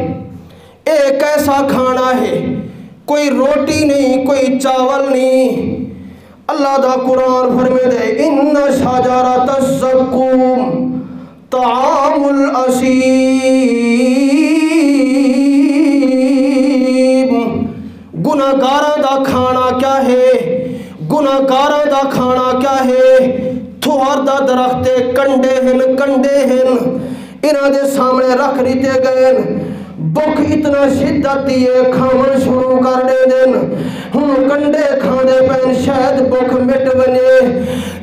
ایک ایسا کھانا ہے کوئی روٹی نہیں کوئی چاول نہیں اللہ دا قرآن فرمے دے ان شجرۃ الزقوم طعام الاسیم گناہگاراں دا کھانا کیا ہے گناہگاراں دا کھانا کیا ہے تھوار دا درخت کنڈے ہیں انہاں دے سامنے رکھ دیتے گئے بک اتنا شدت دیئے کھاون شروع کر دے دن ہن کنڈے کھا دے پین شاید بک مٹ بنے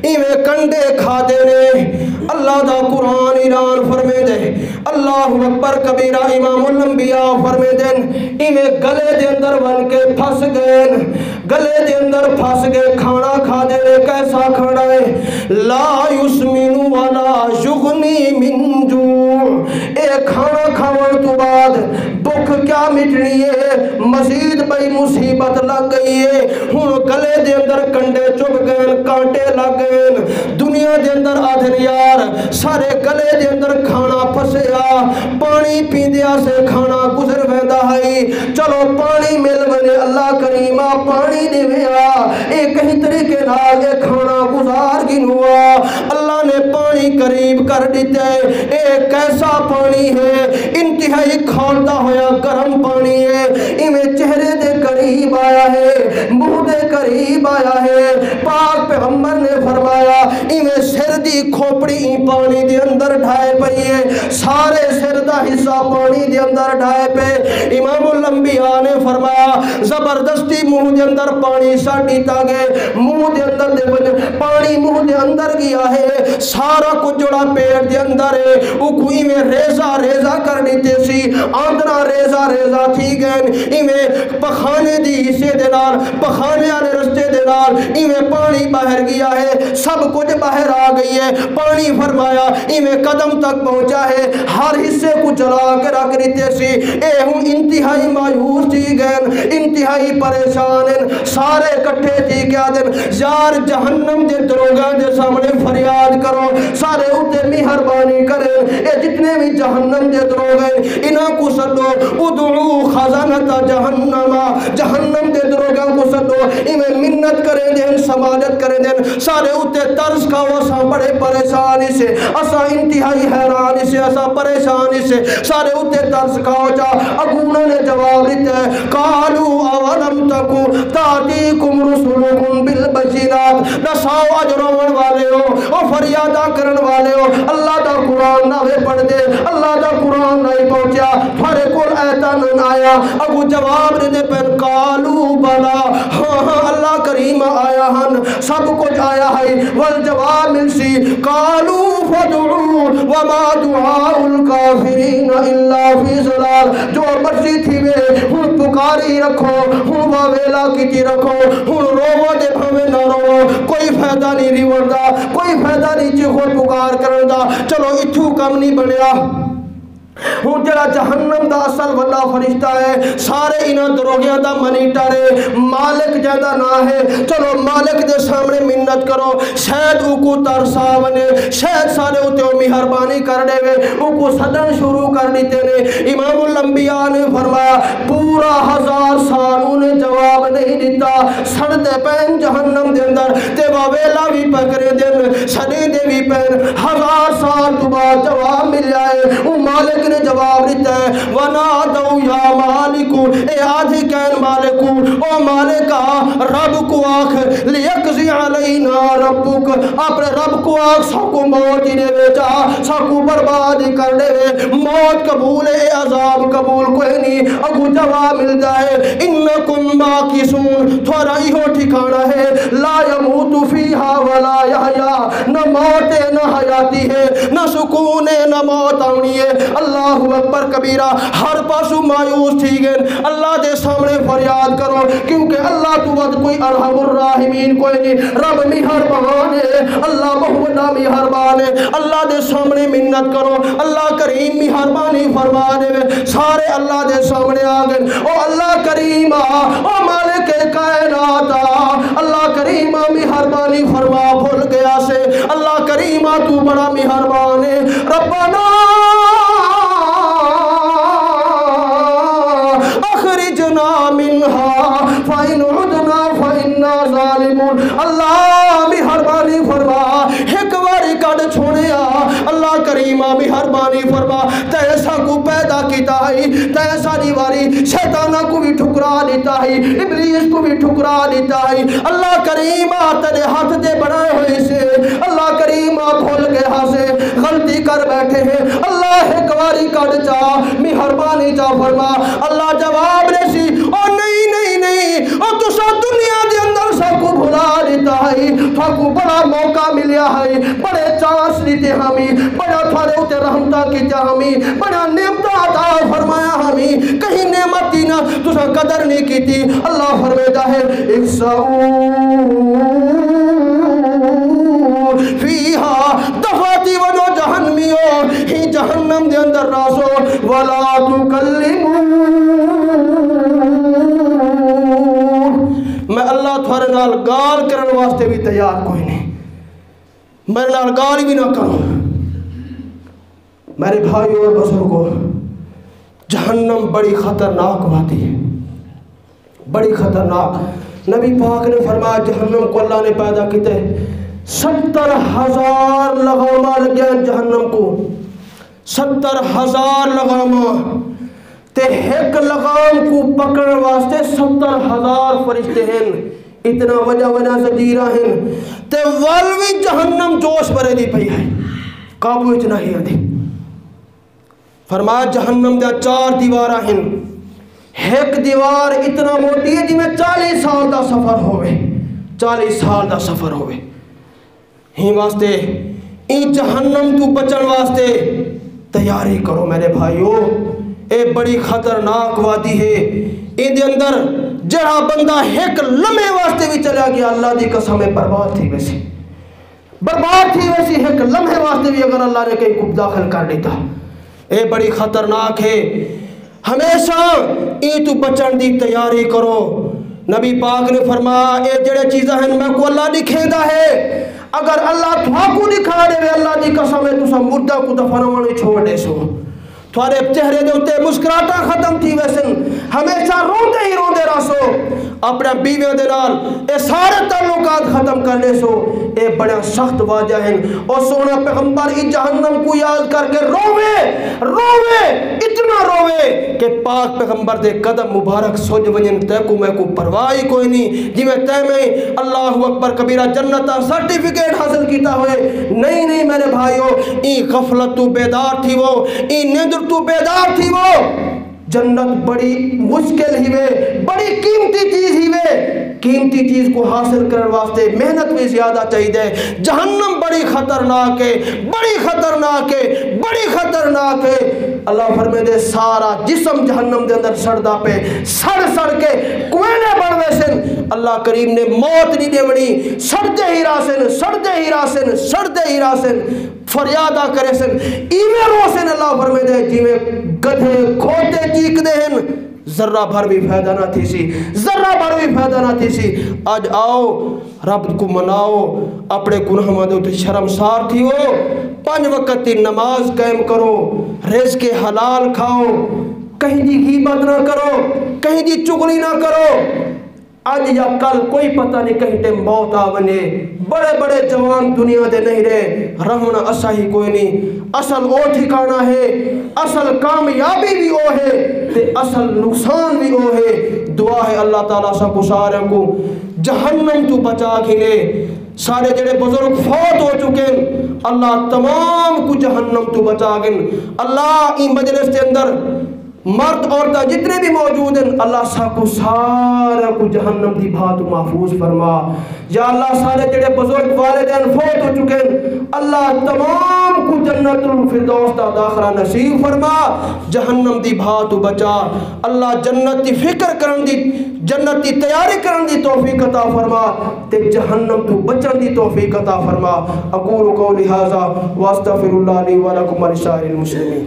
ایویں کنڈے کھا دے نے اللہ دا قرآن اعلان فرمے دے اللہ اکبر کبیرہ امام الانبیاء فرمے دن ایویں گلے دے اندر بن کے پھس گئے گلے دے اندر پھس گئے کھانا کھا دے نے کیسا کھانا ہے لا یسمن ولا یغنی من جوع اے کھانا کھاون تو بعد بھوک کیا مٹنی ہے مزید بڑی مصیبت لگ گئی ہے ہن گلے دے اندر کنڈے چپ گئے کانٹے لگ گئے دنیا دے اندر آدھر یار سارے گلے دے اندر کھانا پھسیا پانی پیندیا سے کھانا گزر ویندا ہے چلو پانی مل بنے اللہ کریمہ پانی دے ویا ایک ہی طریقے نال یہ کھانا گزار گنوا اللہ نے پانی قریب کر دیتے ایک ایسا پانی ہے انتہائی کھولتا ہویا گرم پانی ہے ایویں چہرے دے قریب آیا ہے منہ دے قریب آیا ہے پاک پیغمبر نے فرمایا ایویں سر دی کھوپڑی پانی دے اندر ڈھائے پئی ہے سارے سر دا حصہ پانی دے اندر ڈھائے پے امام الانبیاء نے فرمایا زبردستی منہ دے اندر پانی ساڑی تاگے منہ دے اندر دے پانی منہ دے اندر گیا ہے سارا کچھ جڑا پیٹ دے اندر ہے وہ کوئی میں ریزہ کر دیتے سی آندرہ ریزہ تھی گئے ایویں پخانے دی حصے دے نال پخانے آنے رستے دے نال ایویں پانی باہر گیا ہے سب کچھ باہر آ گئی ہے پانی فرمایا ایویں قدم تک پہنچا ہے ہر حصے کو چلا کے رکھ دیتے سی اے ہوں انتہائی مایوس تھی گئے انتہائی پریشان ہیں سارے کٹھے تھی کیا دن یار جہنم دے دروگاں دے سامنے فریاد کرو سارے اتے مہربانی کریں اے جتنے بھی جہنم دے دروگے انہاں کو سدو ادعو خزانت جہنم جہنم دے دروگے کو سدو انہیں منت کریں دیں سماجت کریں دیں سارے اتے طرز کا وسا بڑے پریشانی سے اسا انتہائی حیرانی سے اسا پریشانی سے سارے اتے طرز کا ہو جا اگونہ نے جواب دیتے ہیں قالو اولم تکو تاتیکم رسولکم بالبشرات نساو اجرون والے ہو اور فریادہ کرن والے ہو اللہ دا قرآن نہ پڑھ دے اللہ دا قرآن نہیں پہنچیا تھوڑے کول ایتان آیا ابو جواب دے پہن قالو بلا ہاں اللہ کریم آیا ہن سب کچھ آیا ہے والجواب ملسی قالو فدعو وما دعاء الکافرین الا فی ضلال جو مرضی تھی وے ہن پکاری رکھو ہن واویلا کیتی رکھو ہن روو دے بھویں نہ روو کوئی فائدہ نہیں ریوردا کوئی فائدہ نہیں چیخو پکار کرن دا چلو اتھو کم نہیں بنیا ہوں جڑا جہنم دا اصل وڈا فرشتہ ہے سارے انہاں دروگیاں دا منیٹر ہے مالک جیدہ نہ ہے چلو مالک دے سامنے منت کرو شاید اوکو ترسا ونے شاید سارے ہوتے ہو مہربانی کر دے وے اوکو صدن شروع کر دیتے نے امام الانبیاء نے فرمایا پورا 1000 سال انہیں جواب نہیں دیتا سڑتے پین جہنم دے اندر تے واویلا بھی پکرے دن سڑے دے بھی پین 1000 سال تو بعد جواب مل جائے وہ مالک نے جواب دیتا ہے وَنَادَوْ يَا مَالِكُ اے آدھی کین مالکو او مالکا رب کو آخ لِيَقْزِ عَلَيْنَا رَبُّكَ اپنے رب کو آخ ساکو موت ہی دے بیچا ساکو بربادی کر دے موت قبول اے عذاب قبول کوئی نہیں اگو جواب مل جائے اِنَّكُمْ مَاكِسُونَ تھوڑا ہی ہو ٹھکانا ہے لا يَمُوتُ فِيهَا وَلَا يَحْيَا نہ موت ہے نہ حیاتی ہے نہ سکون ہے نہ موت آنی ہے اللہ اکبر کبیرہ ہر پاسو مایوس تھی گئے اللہ دے سامنے فریاد کرو کیونکہ اللہ تو ود کوئی ارحم الراحمین کوئی نہیں رب مہربان ہے اللہ بہت مہربان ہے اللہ دے سامنے منت کرو اللہ کریم مہربانی فرما دے سارے اللہ دے سامنے آگئے او اللہ کریم او مالک کائنات اللہ کریم مہربانی فرما بھول گیا سے اللہ کریم تو بڑا مہربان ہے ربنا فَإِنْ عُدْنَا فَإِنَّا ظَالِمُونَ اللہ مہربانی فرما ایک باری کٹ چھوڑیا اللہ کریمہ مہربانی فرما تیسا کو پیدا کیتا ہے تیسا دیواری شیطانہ کو بھی ٹھکرا دیتا ہے ابلیس کو بھی ٹھکرا دیتا ہے اللہ کریمہ تیرے ہاتھ دے بڑھائے ہوئے سے اللہ کریمہ بھول گئے ہاں سے غلطی کر بیٹھے ہیں اللہ ایک باری کٹ جا مہربانی جا فرما اللہ جواب ریسی اور نہیں نہیں نہیں اور تو سا دنیا دے اندر سا کو بھلا دیتا ہے تھا کو بڑا موقع ملیا ہے بڑے چانس لیتے ہمیں بڑا تھوڑے ہوتے رحمتہ کیتا ہمیں بڑا نعمتہ عطا فرمایا ہمیں کہیں نعمت دینا تو سا قدر نہیں کیتی اللہ فرمیدہ ہے فیہا دفاتی ونو جہنمیوں ہی جہنم دے اندر راسو وَلَا تُكَلِّمُونَ میں اللہ تھوڑے نال گال کرن واسطے بھی تیار کوئی نہیں میرے نال گال بھی نہ کرو میرے بھائی اور بزرگوں جہنم بڑی خطرناک باتی ہے بڑی خطرناک نبی پاک نے فرمایا جہنم کو اللہ نے پیدا کیتے 70,000 لغامہ لگے ہیں جہنم کو 70,000 لغامہ تے ایک لغام کو پکڑ واسطے 70,000 فرشتے ہیں اتنا وجہ زدیرہ ہیں تے والوی جہنم جوش برے دی پئی ہے قابو اتنا ہی آدھی فرمایا جہنم دیا 4 دیوارہ ہیں ایک دیوار اتنا موٹی ہے جی میں 40 سال دا سفر ہوئے 40 سال دا سفر ہوئے ہی واسطے این جہنم تو بچن واسطے تیاری کرو میرے بھائیو اے بڑی خطرناک وادی ہے این دے اندر جہاں بندہ ایک لمحے واسطے بھی چلا گیا اللہ دی قسم برباد تھی ویسی ایک لمحے واسطے بھی اگر اللہ نے کہیں کب داخل کر دیتا اے بڑی خطرناک ہے ہمیشہ این تو بچن دی تیاری کرو نبی پاک نے فرمایا اے جڑے چیزیں ہیں میں کو اللہ دکھیں دا ہے اگر اللہ تھا کو دکھا دے اللہ دی قسم ہے تو سا مردہ کو دفنوانے چھوڑ دے سو تھوڑے چہرے دے اتے مسکراہٹاں ختم تھی ویسن، ہمیشہ روندے ہی روندے رہسو، اپنے بیویوں دے نال اے سارے تعلقات ختم کرنے سو، اے بڑا سخت واجہ ہیں۔ اور سونا پیغمبر ای جہنم کو یاد کر کے روے اتنا روے کہ پاک پیغمبر دے قدم مبارک سوج ونجن تے کو میں کو پرواہی کوئی نہیں، جی میں تے میں اللہ اکبر کبیرہ جنتا سرٹیفکیٹ حاصل کیتا ہوئے، نہیں میرے بھائیو، ای غفلت تو بیدار تھی وہ، ای نیندر تو بیدار تھی وہ۔ جنت بڑی مشکل ہی وے، بڑی قیمتی چیز ہی وے، قیمتی چیز کو حاصل کرنے واسطے محنت بھی زیادہ چاہیے۔ جہنم بڑی خطرناک ہے، بڑی خطرناک ہے، بڑی خطرناک ہے۔ اللہ فرمائے دے سارا جسم جہنم دے اندر سڑدا پہ، سڑ کے کوئنے بڑھ ویسن، اللہ کریم نے موت نہیں دیونی، سڑدے ہی راسن فریادہ کرے سن، ایویں رو سن، اللہ فرمائے دے جیویں گدھے کھوتے چیک دے ہیں، ذرہ بھر بھی فائدہ نہ تھی سی، ذرہ بھر بھی فائدہ نہ تھی سی۔ آج آؤ رب کو مناؤ، اپنے گناہ مدد تے شرمسار تھی ہو، 5 وقت کی نماز قائم کرو، رزق حلال کھاؤ، کہیں دی غیبت نہ کرو، کہیں دی چغلی نہ کرو۔ آج یا کل کوئی پتہ نہیں کہیں تے موت آونے، بڑے جوان دنیا دے نہیں رہے، رہنا اسا ہی کوئی نہیں، اصل او ٹھکانا ہے، اصل کامیابی بھی او ہے تے اصل نقصان بھی او ہے۔ دعا ہے اللہ تعالیٰ سب کو سارے کو جہنم تو بچا کھلے، سارے جڑے بزرگ فوت ہو چکے اللہ تمام کو جہنم تو بچا گن۔ اللہ این مجلس کے اندر مرد عورتہ جتنے بھی موجود ہیں اللہ سب کو سارا کو جہنم دی بات محفوظ فرما۔ یا اللہ سارے جڑے بزرگ والدین فوت ہو چکے ہیں اللہ تمام کو جنت الفردوس دا داخلہ نصیب فرما، جہنم دی بات بچا۔ اللہ جنت دی فکر کرن دی، جنت دی تیاری کرن دی توفیق عطا فرما تے جہنم تو بچن دی توفیق عطا فرما۔ اقول قولی ھذا واستغفر اللہ لی ولکم ولسائر المسلمین۔